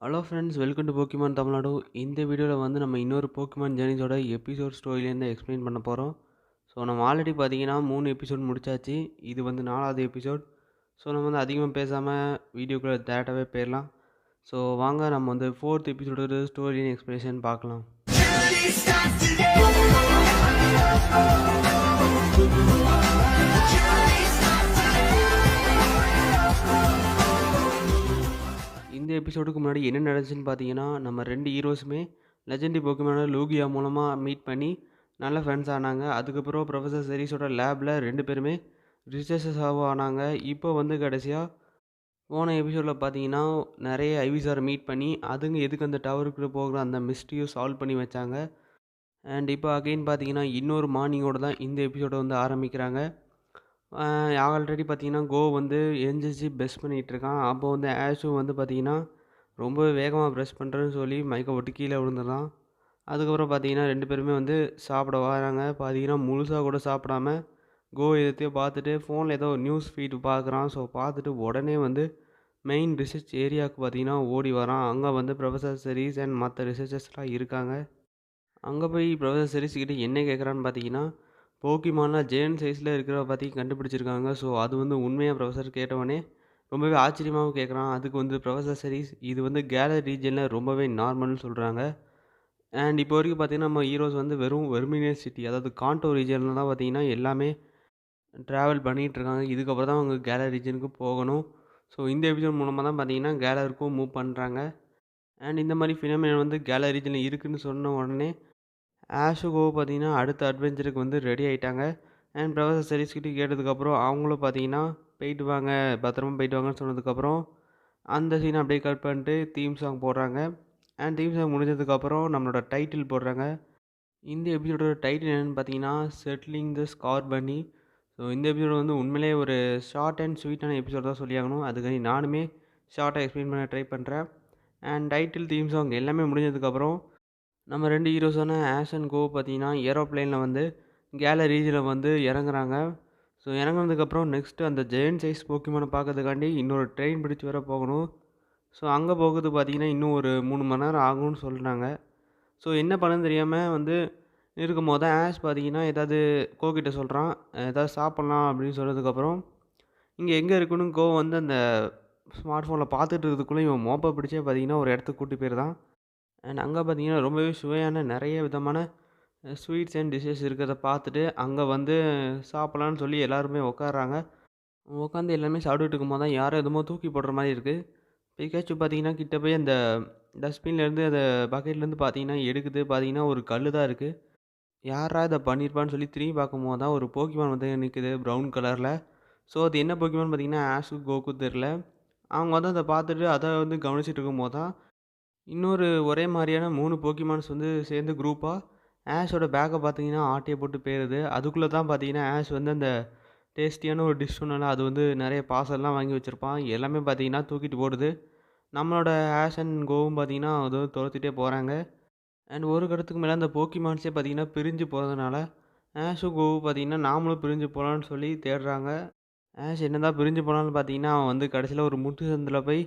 Hello friends, welcome to Pokemon Tamil Nadu. இந்த வீடியோவில் வந்து நம்ம இன்னொரு போக்கிமான் ஜேர்னிஸோட எபிசோட் ஸ்டோரியிலேருந்து எக்ஸ்பிளைன் பண்ண போகிறோம். ஸோ நம்ம ஆல்ரெடி பார்த்தீங்கன்னா 3 எபிசோட் முடிச்சாச்சு. இது வந்து 4வது எபிசோட். ஸோ நம்ம வந்து அதிகமாக பேசாமல் வீடியோக்குள்ளே டேரெக்டாகவே போயிடலாம். ஸோ வாங்க நம்ம வந்து 4th எபிசோடோட ஸ்டோரி எக்ஸ்பிளேஷன் பார்க்கலாம். இந்த எபிசோடுக்கு முன்னாடி என்ன நடந்துச்சுன்னு பார்த்தீங்கன்னா, நம்ம 2 ஹீரோஸுமே லெஜெண்டரி போக்கிமானான லூகியா மூலமாக மீட் பண்ணி நல்ல ஃப்ரெண்ட்ஸ் ஆனாங்க. அதுக்கப்புறம் ப்ரொஃபசர் செரிஸோட லேபில் 2 பேருமே ரிசர்ச்சர்ஸாகவும் ஆனாங்க. இப்போ வந்து கடைசியாக போன எபிசோடில் பார்த்தீங்கன்னா, நிறைய ஐவிசாரை மீட் பண்ணி அதுங்க எதுக்கு அந்த டவருக்குள்ளே போகிற அந்த மிஸ்ட்ரியும் சால்வ் பண்ணி வச்சாங்க. அண்ட் இப்போ அகைன் பார்த்தீங்கன்னா, இன்னொரு மார்னிங்கோட தான் இந்த எபிசோடை வந்து ஆரம்பிக்கிறாங்க. ஆல்ரெடி பார்த்தீங்கன்னா, கோ வந்து எந்திரிச்சு ப்ரஷ் பண்ணிகிட்ருக்கான். அப்போ வந்து ஆஷும் வந்து பார்த்தீங்கன்னா, ரொம்ப வேகமாக ப்ரஷ் பண்ணுறேன்னு சொல்லி மயக்கம் போட்டு கீழே விழுந்துடுறான். அதுக்கப்புறம் பார்த்தீங்கன்னா 2 பேருமே வந்து சாப்பிட வராங்க. பார்த்தீங்கன்னா முழுசாக கூட சாப்பிடாம கோ எதைத்தையோ பார்த்துட்டு ஃபோனில் ஏதோ நியூஸ் ஃபீடு பார்க்குறான். ஸோ பார்த்துட்டு உடனே வந்து மெயின் ரிசர்ச் ஏரியாவுக்கு பார்த்தீங்கன்னா ஓடி வரான். அங்கே வந்து ப்ரொஃபசர் செரிஸ் அண்ட் மற்ற ரிசர்ச்சர்ஸ்லாம் இருக்காங்க. அங்கே போய் ப்ரொஃபசர் செரிஸ் கிட்ட என்ன கேட்குறான்னு பார்த்தீங்கன்னா, போக்கிமான்லாம் ஜெயண்ட் சைஸில் இருக்கிறத பற்றி கண்டுபிடிச்சிருக்காங்க. ஸோ அது வந்து உண்மையாக ப்ரொஃபசர் கேட்டவொடனே ரொம்பவே ஆச்சரியமாகவும் கேட்குறான். அதுக்கு வந்து ப்ரொஃபசர் செரிஸ் இது வந்து கேலரி ரீஜனில் ரொம்பவே நார்மல்னு சொல்கிறாங்க. அண்ட் இப்போ வரைக்கும் பார்த்தீங்கன்னா, நம்ம ஹீரோஸ் வந்து வெறும் வெர்மினியஸ் சிட்டி, அதாவது கான்டோ ரீஜனில் தான் பார்த்தீங்கன்னா எல்லாமே ட்ராவல் பண்ணிகிட்ருக்காங்க. இதுக்கப்புறம் தான் அவங்க கேலரி ரீஜனுக்கு போகணும். ஸோ இந்த எபிசோட் மூலமாக தான் பார்த்தீங்கன்னா கேலருக்கும் மூவ் பண்ணுறாங்க. அண்ட் இந்த மாதிரி ஃபினாமினன் வந்து கேலரி ரீஜனில் இருக்குதுன்னு சொன்ன உடனே ஆஷுகோ பார்த்தீங்கன்னா அடுத்த அட்வென்ச்சருக்கு வந்து ரெடி ஆகிட்டாங்க. அண்ட் ப்ரொஃபசர் செரிஸ் கிட்ட கேட்டதுக்கப்புறம் அவங்களும் பார்த்தீங்கன்னா போயிட்டு வாங்க, பத்திரமா போயிட்டு வாங்கன்னு சொன்னதுக்கப்புறம் அந்த சீனை அப்படியே கட் பண்ணிட்டு தீம் சாங் போடுறாங்க. அண்ட் தீம் சாங் முடிஞ்சதுக்கப்புறம் நம்மளோட டைட்டில் போடுறாங்க. இந்த எபிசோடோட டைட்டில் என்னென்னு பார்த்தீங்கன்னா, செட்டிலிங் த ஸ்கார் பன்னி. ஸோ இந்த எபிசோடு வந்து உண்மையிலே ஒரு ஷார்ட் அண்ட் ஸ்வீட்டான எபிசோட் தான் சொல்லியாகணும். அதுக்காண்டி நானுமே ஷார்ட்டாக எக்ஸ்பிளைன் பண்ண ட்ரை பண்ணுறேன். அண்ட் டைட்டில், தீம் சாங் எல்லாமே முடிஞ்சதுக்கப்புறம் நம்ம 2 ஹீரோஸான ஆஷ் அண்ட் கோ பார்த்தீங்கன்னா ஏரோப்ளேனில் வந்து கேலரி ரீஜனில் வந்து இறங்குறாங்க. ஸோ இறங்குனதுக்கப்புறம் நெக்ஸ்ட்டு அந்த ஜெயண்ட் சைஸ் போக்கிமானை பார்க்கறதுக்காண்டி இன்னொரு ட்ரெயின் பிடிச்சி வேற போகணும். ஸோ அங்கே போகிறது பார்த்தீங்கன்னா இன்னும் ஒரு 3 மணி நேரம் ஆகும்னு சொல்கிறாங்க. ஸோ என்ன பண்ணணும்னு தெரியாமல் வந்து இருக்கும்போது தான் ஆஷ் பார்த்தீங்கன்னா ஏதாவது கோகிட்ட சொல்கிறான், ஏதாவது சாப்பிட்லாம் அப்படின்னு சொன்னதுக்கப்புறம் இங்கே எங்கே இருக்குன்னு கோ வந்து அந்த ஸ்மார்ட் ஃபோனில் பார்த்துட்டு இருக்கிறதுக்குள்ளே இவன் மோப்பை பிடிச்சே பார்த்தீங்கன்னா ஒரு இடத்துக்கு கூட்டி போயிருந்தான். அண்ட் அங்கே பார்த்தீங்கன்னா ரொம்பவே சுவையான நிறைய விதமான ஸ்வீட்ஸ் அண்ட் டிஷ்ஷஸ் இருக்கிறத பார்த்துட்டு அங்கே வந்து சாப்பிட்லான்னு சொல்லி எல்லாருமே உட்கார்றாங்க. உட்காந்து எல்லாமே சாப்பிட்டுட்டு இருக்கும்போது தான் யாரோ எதுமோ தூக்கி போடுற மாதிரி இருக்குது. பிக்காச்சு பார்த்தீங்கன்னா கிட்ட போய் அந்த டஸ்ட்பின்லேருந்து அந்த பக்கெட்லேருந்து பார்த்தீங்கன்னா எடுக்குது. பார்த்தீங்கன்னா ஒரு கல் தான் இருக்குது. யாரா இதை பண்ணியிருப்பான்னு சொல்லி திரும்பி பார்க்கும்போது தான் ஒரு போக்கிமான் வந்து நிற்குது ப்ரௌன் கலரில். ஸோ அது என்ன போக்கிமான் பார்த்தீங்கன்னா ஆஷுக்கு கோக்கும் தெரில. அவங்க வந்து அதை பார்த்துட்டு அதை வந்து கவனிச்சிட்டு இருக்கும்போது தான் இன்னொரு ஒரே மாதிரியான 3 போக்கிமான்ஸ் வந்து சேர்ந்து குரூப்பாக ஆஷோட பேக்கை பார்த்தீங்கன்னா ஆட்டையை போட்டு போயிருது. அதுக்குள்ளே தான் பார்த்தீங்கன்னா ஆஷ் வந்து அந்த டேஸ்டியான ஒரு டிஷ் சொன்னால அது வந்து நிறைய பார்சல்லாம் வாங்கி வச்சுருப்பான். எல்லாமே பார்த்தீங்கன்னா தூக்கிட்டு போடுது. நம்மளோட ஆஷ் அண்ட் கோவும் பார்த்தீங்கன்னா அது துரத்திட்டே போகிறாங்க. அண்ட் ஒரு கட்டத்துக்கு மேலே அந்த போக்கிமான்ஸே பார்த்தீங்கன்னா பிரிஞ்சு போகிறதுனால ஆஷும் கோவும் பார்த்தீங்கன்னா நாமளும் பிரிஞ்சு போகலான்னு சொல்லி தேடுறாங்க. ஆஷ் என்னதான் பிரிஞ்சு போனாலும் பார்த்தீங்கன்னா அவன் வந்து கடைசியில் ஒரு முட்டு சந்தில் போய்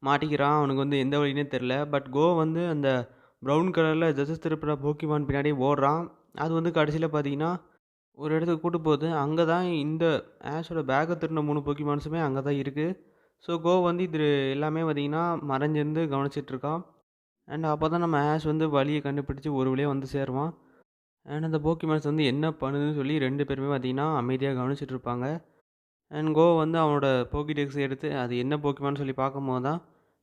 மாட்டிக்கிறான். அவனுக்கு வந்து எந்த வழினே தெரில. பட் கோ வந்து அந்த ப்ரவுன் கலரில் ஜெசஸ் திருப்புற போக்கிமான் பின்னாடி ஓடுறான். அது வந்து கடைசியில் பார்த்தீங்கன்னா ஒரு இடத்துக்கு கூட்டு போகுது. அங்கே தான் இந்த ஆஷோட பேக்கை திருடின 3 போக்கிமான்ஸுமே அங்கே தான் இருக்குது. ஸோ கோ வந்து இது எல்லாமே பார்த்தீங்கன்னா மறைஞ்சிருந்து கவனிச்சிட்ருக்கான். அண்ட் அப்போ தான் நம்ம ஆஷ் வந்து வழியை கண்டுபிடிச்சி ஒரு வழியாக வந்து சேருவான். அண்ட் அந்த போக்கிமான்ஸ் வந்து என்ன பண்ணுதுன்னு சொல்லி 2 பேருமே பார்த்தீங்கன்னா அமைதியாக கவனிச்சிட்ருப்பாங்க. அண்ட் கோ வந்து அவனோட போக்கிடெக்ஸ் எடுத்து அது என்ன போக்கிமான்னு சொல்லி பார்க்கும்போது தான்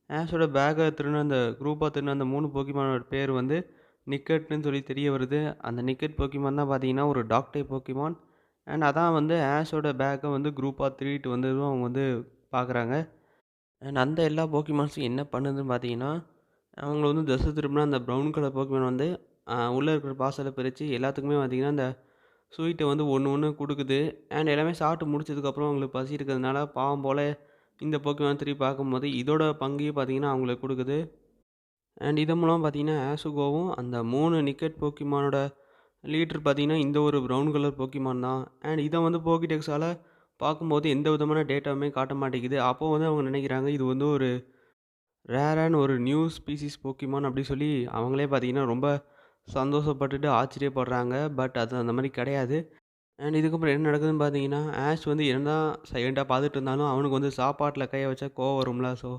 ஆஷோட பேக்கை திருடின அந்த குரூப்பாக திருடின அந்த 3 போக்கிமானோட பேர் வந்து நிக்கட்னு சொல்லி தெரிய வருது. அந்த நிக்கட் போக்கிமான் தான் பார்த்தீங்கன்னா ஒரு டாக் டைப் போக்கிமான். அண்ட் அதான் வந்து ஆஷோட பேக்கை வந்து குரூப்பாக திருடிட்டு வந்ததும் அவங்க வந்து பார்க்குறாங்க. அண்ட் அந்த எல்லா போக்கிமான்ஸும் என்ன பண்ணுதுன்னு பார்த்தீங்கன்னா, அவங்கள வந்து திசை திரும்பினா அந்த ப்ரௌன் கலர் போக்கிமான் வந்து உள்ளே இருக்கிற பார்சலை பிரித்து எல்லாத்துக்குமே பார்த்தீங்கன்னா அந்த ஸ்வீட்டை வந்து ஒன்று ஒன்று கொடுக்குது. அண்ட் எல்லாமே சாப்பிட்டு முடிச்சதுக்கப்புறம் அவங்களுக்கு பசி இருக்கிறதுனால பாவம் போல் இந்த போக்கிமான் திரும்பி பார்க்கும்போது இதோட பங்கையும் பார்த்தீங்கன்னா அவங்களுக்கு கொடுக்குது. அண்ட் இதன் மூலம் பார்த்தீங்கன்னா ஆஷுகோவும் அந்த 3 நிக்கட் போக்கிமானோட லீடர் பார்த்தீங்கன்னா இந்த ஒரு ப்ரௌன் கலர் போக்கிமான் தான். அண்ட் இதை வந்து போக்கிடெக்ஸால் பார்க்கும்போது எந்த விதமான டேட்டாவுமே காட்ட மாட்டேங்குது. அப்போ வந்து அவங்க நினைக்கிறாங்க இது வந்து ஒரு ரேரான ஒரு நியூ ஸ்பீசிஸ் போக்கிமான் அப்படி சொல்லி அவங்களே பார்த்தீங்கன்னா ரொம்ப சந்தோஷப்பட்டுட்டு ஆச்சரியப்படுறாங்க. பட் அது அந்த மாரி கிடையாது. அண்ட் இதுக்கப்புறம் என்ன நடக்குதுன்னு பார்த்தீங்கன்னா, ஆஷ் வந்து என்னதான் சைலண்ட்டா பார்த்துட்டு இருந்தாலும், அவனுக்கு வந்து சாப்பாட்ல கைய வச்சா கோவம் வரும்ல. ஸோ,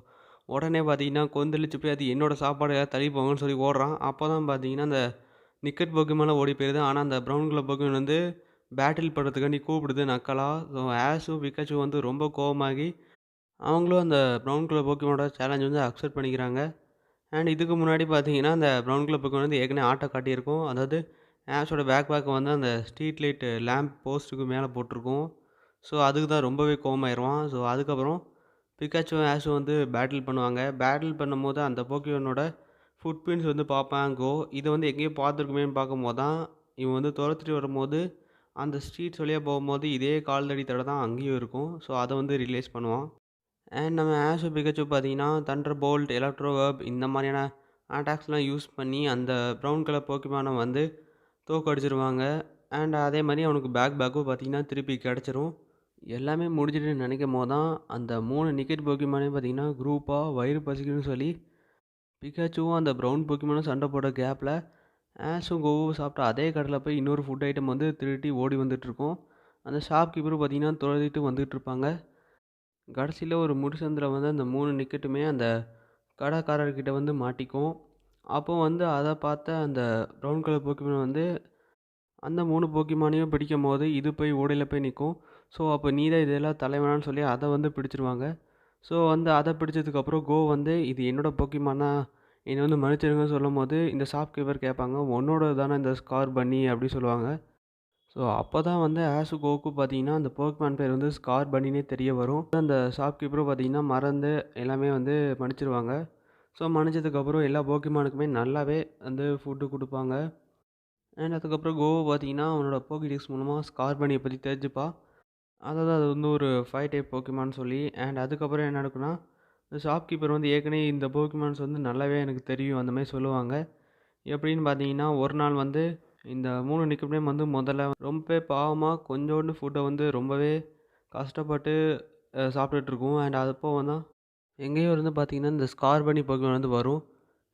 உடனே பார்த்தீங்கன்னா, கொந்தளிச்சு போய் அது என்னோட சாப்பாடு யாராவது தள்ளி போங்கன்னு சொல்லி ஓடுறான். அப்போ தான் பார்த்தீங்கன்னா, அந்த நிக்கட் போக்கிமான்லாம் ஓடி போயிருது. ஆனா, அந்த ப்ரவுன் கலர் போக்கிமான் வந்து பேட்டில் பண்றதுக்காண்டி கூப்பிடுது நக்கலா. ஸோ, ஆஷும், பிக்காச்சும் வந்து ரொம்ப கோவமாகி, அவங்களும் அந்த ப்ரவுன் கலர் போக்கிமானோட சேலஞ்ச் வந்து அக்செப்ட் பண்ணிக்கிறாங்க. அண்ட் இதுக்கு முன்னாடி பார்த்தீங்கன்னா, அந்த ப்ரவுன் கலர் புக் வந்து ஏற்கனவே ஆட்ட காட்டியிருக்கும். அதாவது ஆஷோட பேக் வந்து அந்த ஸ்ட்ரீட் லைட் லேம்ப் போஸ்ட்டுக்கு மேல போட்டிருக்கும். ஸோ, அதுக்கு தான் ரொம்பவே கோவமாயிருவான். ஸோ, அதுக்கப்புறம் பிக்காச்சுவும், ஆஷும் வந்து பேட்டில் பண்ணுவாங்க. பேட்டில் பண்ணும்போது அந்த போக்கிமானோட ஃபுட் பிரிண்ட்ஸ் வந்து பார்ப்பான் கோ. இத வந்து எங்கேயோ பார்த்துருக்கோமேன்னு பார்க்கும்போது தான், இவன் வந்து தொரத்திட்டு வரும்போது, அந்த ஸ்ட்ரீட்ஸ் வழியா போகும்போது இதே கால்தடி தடம் தான் அங்கேயும் இருக்கும். ஸோ, அத வந்து ரியலைஸ் பண்ணுவான். அண்ட் நம்ம ஆஷு பிக்காச்சு பார்த்தீங்கன்னா, தண்டர் போல்ட், எலக்ட்ரோ வேர்ப் இந்த மாதிரியான அட்டாக்ஸ்லாம் யூஸ் பண்ணி அந்த ப்ரவுன் கலர் போக்கிமானை வந்து தோற்கடிச்சிருவாங்க. அண்ட் அதே மாரி அவனுக்கு பேக்கும் பார்த்தீங்கன்னா, திருப்பி கிடச்சிரும். எல்லாமே முடிஞ்சுட்டுன்னு நினைக்கும்போது தான், அந்த 3 நிக்கெட் போக்கிமானையும் பார்த்தீங்கன்னா, குரூப்பா வயிறு பசிக்குதுன்னு சொல்லி பிக்காச்சுவும் அந்த ப்ரவுன் போக்கிமானும் சண்டை போட்ட கேப்பில, ஆஷும் கோவும் சாப்பிட்ட அதே கடையில போய் இன்னொரு ஃபுட் ஐட்டம் வந்து திருடி ஓடி வந்துட்டுருக்கும். அந்த ஷாப்கீப்பரும் பார்த்தீங்கன்னா, தொரத்திட்டு வந்துட்டுருப்பாங்க. கடைசியில ஒரு முடிசந்தில வந்து அந்த 3 நிக்கெட்டுமே அந்த கடைக்காரர்கிட்ட வந்து மாட்டிக்கும். அப்போ வந்து அத பார்த்த அந்த ப்ரவுன் கலர் போக்கிமான் வந்து அந்த 3 போக்கிமானையும் பிடிக்கும்போது, இது போய் ஓடையில போய் நிக்கும். ஸோ, அப்போ நீ தான் இதெல்லாம் தலைவனான்னு சொல்லி அத வந்து பிடிச்சிருவாங்க. ஸோ, வந்து அத பிடிச்சதுக்கப்புறம் கோ வந்து இது என்னோட போக்கிமான் தான். என்ன வந்து மன்னிச்சிடுங்கன்னு சொல்லும்போது, இந்த ஷாப்கீப்பர் கேட்பாங்க. உன்னோடது தானே இந்த ஸ்கார் பன்னி அப்படி சொல்லுவாங்க. ஸோ, அப்போ தான் வந்து ஆஷு கோவுக்கும் பார்த்தீங்கன்னா, அந்த போக்கிமான் பேர் வந்து ஸ்கார் பன்னினே தெரிய வரும். அந்த ஷாப்கீப்பரும் பார்த்தீங்கன்னா, மறந்து எல்லாமே வந்து மன்னிச்சிருவாங்க. ஸோ, மன்னிச்சதுக்கப்புறம் எல்லா போக்கிமானுக்குமே நல்லாவே வந்து ஃபுட்டு குடுப்பாங்க. அண்ட் அதுக்கப்புறம் கோவ பார்த்தீங்கன்னா, அவனோட போக்கிடெக்ஸ் மூலமா ஸ்கார் பன்னிய பத்தி தெரிஞ்சுப்பான். அதாவது அது வந்து ஒரு ஃபயர் டைப் போக்கிமான்னு சொல்லி. அண்ட் அதுக்கப்புறம் என்ன நடக்கும்னா, இந்த ஷாப்கீப்பர் வந்து ஏற்கனவே இந்த போக்கிமான்ஸ் வந்து நல்லாவே எனக்கு தெரியும் அந்த மாரி சொல்லுவாங்க. எப்படின்னு பார்த்தீங்கன்னா, ஒரு நாள் வந்து இந்த 3 நிக்கப்னேம் வந்து முதல்ல ரொம்பவே பாவமா கொஞ்சோண்டு ஃபுட்ட வந்து ரொம்பவே கஷ்டப்பட்டு சாப்பிட்டுட்ருக்கும். அண்ட் அப்போ தான் எங்கேயோ இருந்து பார்த்தீங்கன்னா, இந்த ஸ்கார் பன்னி போக்கிமான் வந்து வரும்.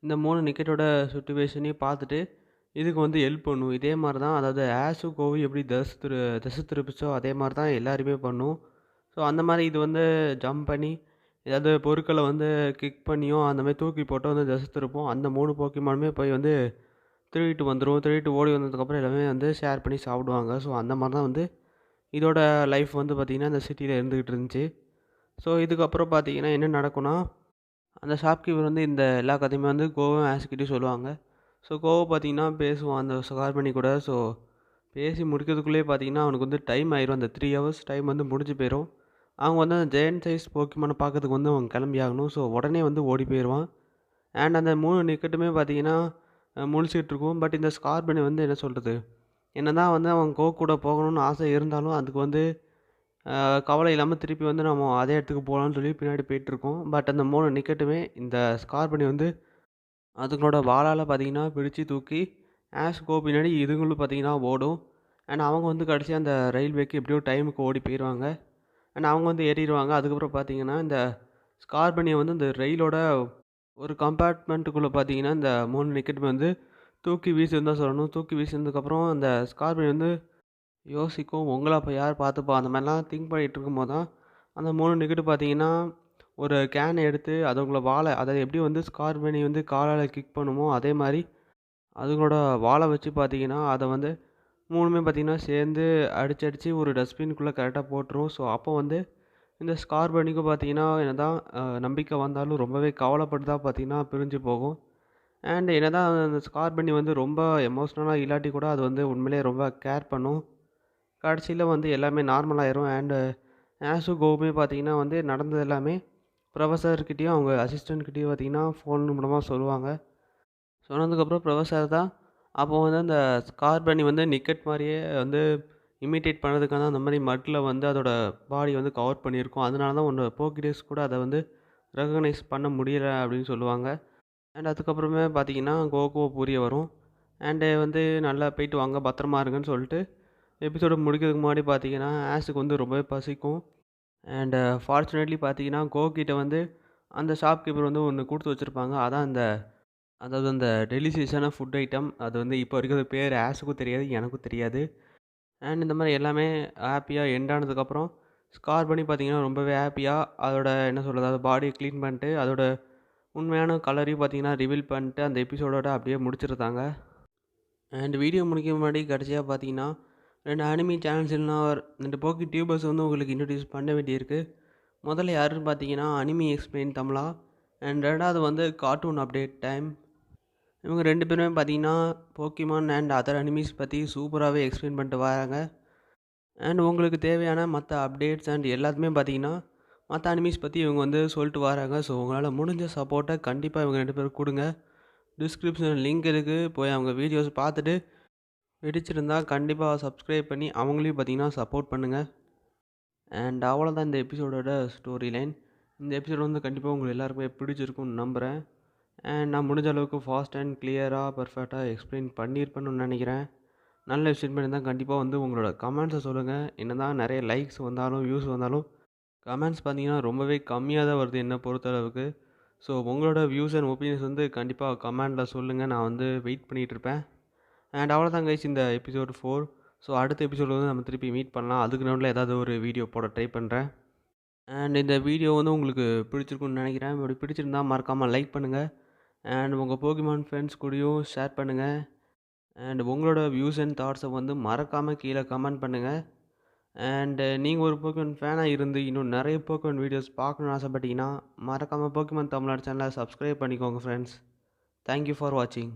இந்த 3 நிக்கெட்டோட சிச்சுவேஷனையும் பார்த்துட்டு, இதுக்கு வந்து ஹெல்ப் பண்ணும். இதே மாரி தான் அதாவது ஆஷு, கோவும் எப்படி திசை திருப்பிச்சோ அதே மாரி தான் எல்லாரையுமே பண்ணும். ஸோ, அந்த மாரி இது வந்து ஜம்ப் பண்ணி, ஏதாவது பொருட்கள வந்து கிக் பண்ணியோ, அந்த மாரி தூக்கி போட்டோ வந்து திசை திருப்பும். அந்த 3 போக்கிமானுமே போய் வந்து திருடிட்டு வந்துரும். திருடிட்டு ஓடி வந்ததுக்கப்புறம் எல்லாமே வந்து ஷேர் பண்ணி சாப்பிடுவாங்க. ஸோ, அந்த மாரி தான் வந்து இதோட லைஃப் வந்து பார்த்தீங்கன்னா, இந்த சிட்டில இருந்துகிட்டு இருந்துச்சு. ஸோ, இதுக்கப்புறம் பார்த்தீங்கன்னா என்ன நடக்கும்னா, அந்த ஷாப்கீப்பர் வந்து இந்த எல்லா கதையுமே வந்து கோவும், ஆஷ்கிட்டயும் சொல்லுவாங்க. ஸோ, கோவ் பார்த்தீங்கன்னா பேசுவான் அந்த கார்மணி கூட. ஸோ, பேசி முடிக்கிறதுக்குள்ளேயே பார்த்தீங்கன்னா, அவனுக்கு வந்து டைம் ஆயிரும். அந்த 3 ஹவர்ஸ் டைம் வந்து முடிஞ்சு போயிரும். அவங்க வந்து அந்த ஜெயன்ட் சைஸ் போக்கிமான பார்க்கறதுக்கு வந்து அவன் கிளம்பி ஆகணும். ஸோ, உடனே வந்து ஓடி போயிருவான். அண்ட் அந்த 3 நிக்கெட்டுமே பார்த்தீங்கன்னா, முழிச்சுட்டு இருக்கும். பட் இந்த ஸ்கார்பியன் வந்து என்ன சொல்றது? என்னதான் வந்து அவன் கோ கூட போகணும்னு ஆசை இருந்தாலும், அதுக்கு வந்து கவலை இல்லாம திருப்பி வந்து நம்ம அதே இடத்துக்கு போலான்னு சொல்லி பின்னாடி போயிட்டுருக்கோம். பட் அந்த 3 நிக்கெட்டுமே இந்த ஸ்கார்பியன் வந்து அதுங்களோட வாலால பார்த்தீங்கன்னா, பிடிச்சு தூக்கி ஆஷ் கோ பின்னாடி இதுங்களும் பார்த்தீங்கன்னா ஓடும். அண்ட் அவங்க வந்து கடைசியா அந்த ரயில்வேக்கு எப்படியோ டைமுக்கு ஓடி போயிருவாங்க. அண்ட் அவங்க வந்து ஏறிருவாங்க. அதுக்கப்புறம் பார்த்தீங்கன்னா, இந்த ஸ்கார்பியன வந்து இந்த ரயிலோட ஒரு கம்பார்ட்மெண்ட்டுக்குள்ள பார்த்தீங்கன்னா, இந்த 3 நிக்கெட்டுமே வந்து தூக்கி வீசுன்னு தான் சொல்லணும். தூக்கி வீசினதுக்கப்புறம் அந்த ஸ்கார்பியன் வந்து யோசிக்கும். உங்கள அப்ப யார் பார்த்துப்பா? அந்த மாரிலாம் திங்க் பண்ணிட்டு இருக்கும்போது தான், அந்த 3 நிக்கெட்டு பார்த்தீங்கன்னா, ஒரு கேன எடுத்து அதுங்கள அதாவது எப்படி வந்து ஸ்கார்பியனை வந்து காலால கிக் பண்ணுமோ, அதே மாரி அதுங்களோட வால வச்சு பார்த்தீங்கன்னா, அத வந்து 3மே பார்த்தீங்கன்னா, சேர்ந்து அடிச்சு ஒரு டஸ்ட்பின்குள்ள கரெக்ட்டா போட்டுரும். ஸோ, அப்போ வந்து இந்த ஸ்கார்பியனுக்கும் பார்த்தீங்கன்னா, என்னதான் நம்பிக்கை வந்தாலும் ரொம்பவே கவலைப்பட்டு தான் பார்த்தீங்கன்னா, பிரிஞ்சு போகும். அண்ட் என்னதான் அந்த ஸ்கார்பியன் வந்து ரொம்ப எமோஷனலா இல்லாட்டி கூட, அது வந்து உண்மையிலேயே ரொம்ப கேர் பண்ணும். கடைசியில வந்து எல்லாமே நார்மல் ஆயிரும். அண்டு ஆஷும் கோவுமே பார்த்தீங்கன்னா வந்து நடந்தது எல்லாமே ப்ரொஃபசர்கிட்டயும், அவங்க அசிஸ்டன்ட்கிட்டயும் பார்த்தீங்கன்னா, ஃபோன் மூலமா சொல்லுவாங்க. சொன்னதுக்கப்புறம் ப்ரொஃபசர் தான் அப்போ வந்து அந்த ஸ்கார் பன்னி வந்து நிக்கட் மாரியே வந்து இமிட்டேட் பண்ணதுக்காக அந்த மாரி மட்ல வந்து அதோட பாடி வந்து கவர் பண்ணியிருக்கும். அதனால தான் உன்னோட போக்கிடேஸ் கூட அத வந்து ரெகக்னைஸ் பண்ண முடியல அப்படின்னு சொல்லுவாங்க. அண்ட் அதுக்கப்புறமே பார்த்தீங்கன்னா, கோகோ புரிய வரும். அண்டு வந்து நல்லா போயிட்டு வாங்க, பத்திரமா இருங்கன்னு சொல்லிட்டு எபிசோடு முடிக்கிறதுக்கு முன்னாடி பார்த்தீங்கன்னா, ஆஷுக்கு வந்து ரொம்பவே பசிக்கும். அண்டு ஃபார்ச்சுனேட்லி பார்த்தீங்கன்னா, கோ கிட்ட வந்து அந்த ஷாப்கீப்பர் வந்து ஒண்ணு குடுத்து வச்சிருப்பாங்க. அதான் அதாவது அந்த டெலிஷியஸான ஃபுட் ஐட்டம். அது வந்து இப்போ வரைக்கும் அது பேர் ஆஷுக்கும் தெரியாது, எனக்கும் தெரியாது. அண்ட் இந்த மாரி எல்லாமே ஹேப்பியா எண்ட் ஆனதுக்கப்புறம், ஸ்கார் பண்ணி பார்த்தீங்கன்னா, ரொம்பவே ஹேப்பியா அதோட என்ன சொல்றது? அது பாடிய கிளீன் பண்ணிட்டு, அதோட உண்மையான கலரையும் பார்த்தீங்கன்னா, ரிவீல் பண்ணிட்டு, அந்த எபிசோடோட அப்படியே முடிச்சிருந்தாங்க. அண்ட் வீடியோ முடிக்க முன்னாடி கடைசியா பார்த்தீங்கன்னா, 2 அனிமி சேனல்ஸ் இல்லனா 2 போக்கி டியூபர்ஸ் வந்து உங்களுக்கு இன்ட்ரோடியூஸ் பண்ண வேண்டியிருக்கு. முதல்ல யாருன்னு பார்த்தீங்கன்னா, அனிமி எக்ஸ்பிளைன் தமிழா அண்ட் 2வது வந்து கார்ட்டூன் அப்டேட் டைம். இவங்க 2 பேருமே பார்த்தீங்கன்னா, போக்கிமான் அண்ட் அதர் அனிமீஸ் பத்தி சூப்பராவே எக்ஸ்பிளைன் பண்ணிட்டு வராங்க. அண்ட் உங்களுக்கு தேவையான மத்த அப்டேட்ஸ் அண்ட் எல்லாத்துமே பார்த்தீங்கன்னா, மத்த அனிமீஸ் பத்தி இவங்க வந்து சொல்லிட்டு வராங்க. ஸோ, உங்களால முடிஞ்ச சப்போர்ட்ட கண்டிப்பா இவங்க 2 பேரும் குடுங்க. டிஸ்கிரிப்ஷன்ல லிங்க் இருக்கு. போய் அவங்க வீடியோஸ் பார்த்துட்டு, பிடிச்சிருந்தா கண்டிப்பா சப்ஸ்கிரைப் பண்ணி அவங்களையும் பார்த்தீங்கன்னா சப்போர்ட் பண்ணுங்க. அண்ட் அவ்வளோதான் இந்த எபிசோடோட ஸ்டோரி லைன். இந்த எபிசோட் வந்து கண்டிப்பா உங்க எல்லாருக்குமே பிடிச்சிருக்கும்னு நம்புறேன். அண்ட் நான் முடிஞ்ச அளவுக்கு ஃபாஸ்ட் அண்ட் கிளியரா, பெர்ஃபெக்ட்டா எக்ஸ்பிளைன் பண்ணியிருப்பேன்னு நெனைக்கிறேன். நல்ல விஷயம் பண்ணியிருந்தா கண்டிப்பா வந்து உங்களோட கமெண்ட்ஸை சொல்லுங்க. என்னதான் நெறைய லைக்ஸ் வந்தாலும், வியூஸ் வந்தாலும், கமெண்ட்ஸ் பார்த்தீங்கன்னா ரொம்பவே கம்மியா தான் வருது என்ன பொறுத்தளவுக்கு. ஸோ உங்களோட வியூஸ் அண்ட் ஒப்பீனியன்ஸ் வந்து கண்டிப்பா கமெண்ட்ல சொல்லுங்க. நான் வந்து வெயிட் பண்ணிட்டு இருப்பேன். அண்ட் அவ்வளோதான் கைஸ் இந்த எபிசோட் 4. ஸோ அடுத்த எபிசோட்ல வந்து நம்ம திருப்பி மீட் பண்ணலாம். அதுக்கு நடுவுல ஏதாவது ஒரு வீடியோ போட ட்ரை பண்ணுறேன். அண்ட் இந்த வீடியோ வந்து உங்களுக்கு பிடிச்சிருக்கும்னு நெனைக்கிறேன். அப்படி பிடிச்சிருந்தா மறக்காம லைக் பண்ணுங்க. அண்ட் உங்க போகிமான் ஃப்ரெண்ட்ஸ் கூடயும் ஷேர் பண்ணுங்க. அண்ட் உங்களோட வியூஸ் அண்ட் தாட்ஸை வந்து மறக்காம கீழே கமெண்ட் பண்ணுங்க. அண்ட் நீங்க ஒரு போக்கிமான் ஃபேனா இருந்து இன்னும் நெறைய போக்கிமான் வீடியோஸ் பார்க்கணும்னு ஆசைப்பட்டீங்கன்னா, மறக்காம போக்கிமான் தமிழ்நாடு சேனலை சப்ஸ்கிரைப் பண்ணிக்கோங்க ஃப்ரெண்ட்ஸ். தேங்க் யூ ஃபார் வாட்சிங்.